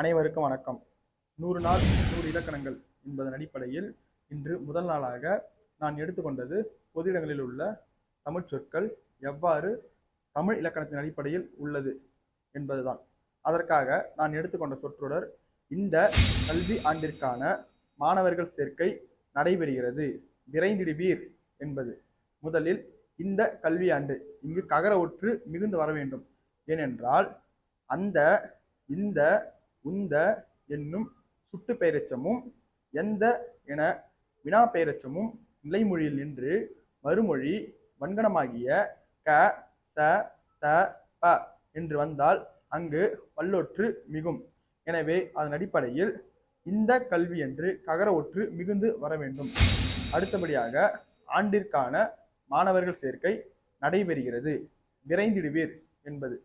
அனைவருக்கும் வணக்கம். 100 நாள் 100 இலக்கணங்கள் என்பதன் அடிப்படையில் இன்று முதல் நாளாக நான் எடுத்துக்கொண்டது பொது இடங்களில் உள்ள தமிழ் சொற்கள் எவ்வாறு தமிழ் இலக்கணத்தின் அடிப்படையில் உள்ளது என்பதுதான். அதற்காக நான் எடுத்துக்கொண்ட சொற்றொடர், இந்த கல்வி ஆண்டிற்கான மாணவர்கள் சேர்க்கை நடைபெறுகிறது, விரைந்திடுவீர் என்பது. முதலில் இந்த கல்வியாண்டு, இங்கு ககர ஒற்று மிகுந்து வர வேண்டும். ஏனென்றால் அந்த, இந்த, உந்த என்னும் சுட்டு பெயரெச்சமும் எந்த என வினா பெயரெச்சமும் நிலைமொழியில் நின்று மறுமொழி வன்கணமாகிய க, ச, த, ப என்று வந்தால் அங்கு பல்லொற்று மிகும். எனவே அதன் அடிப்படையில் இந்த கல்வி என்று ககர ஒற்று மிகுந்து வர வேண்டும். அடுத்தபடியாக ஆண்டிற்கான மாணவர்கள் சேர்க்கை நடைபெறுகிறது, விரைந்திடுவீர் என்பது.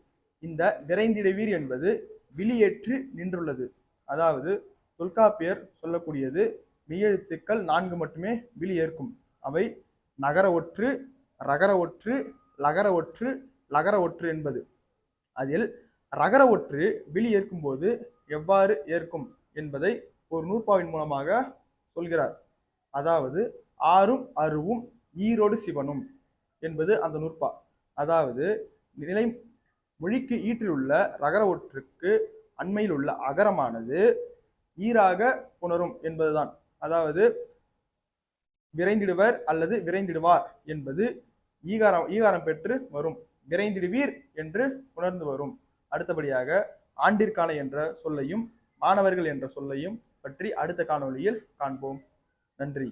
இந்த விரைந்திடுவீர் என்பது விழியேற்று நின்றுள்ளது. அதாவது தொல்காப்பியர் சொல்லக்கூடியது மெய்யெழுத்துக்கள் 4 மட்டுமே விழி ஏற்கும். அவை நகர ஒற்று, ரகர ஒற்று, லகர ஒற்று, லகர ஒற்று என்பது. அதில் ரகர ஒற்று விழி ஏற்கும் போது எவ்வாறு ஏற்கும் என்பதை ஒரு நூற்பாவின் மூலமாக சொல்கிறார். அதாவது ஆறும் அருவும் ஈரோடு சிவனும் என்பது அந்த நூற்பா. அதாவது நிலை மொழிக்கு ஈற்றில் உள்ள ரகர ஒற்றுக்கு அண்மையில் உள்ள அகரமானது ஈராக புணரும் என்பதுதான். அதாவது விரைந்திடுவர் அல்லது விரைந்திடுவார் என்பது ஈகாரம் பெற்று வரும், விரைந்திடுவீர் என்று உணர்ந்து வரும். அடுத்தபடியாக ஆண்டிற்கான என்ற சொல்லையும் மாணவர்கள் என்ற சொல்லையும் பற்றி அடுத்த காணொளியில் காண்போம். நன்றி.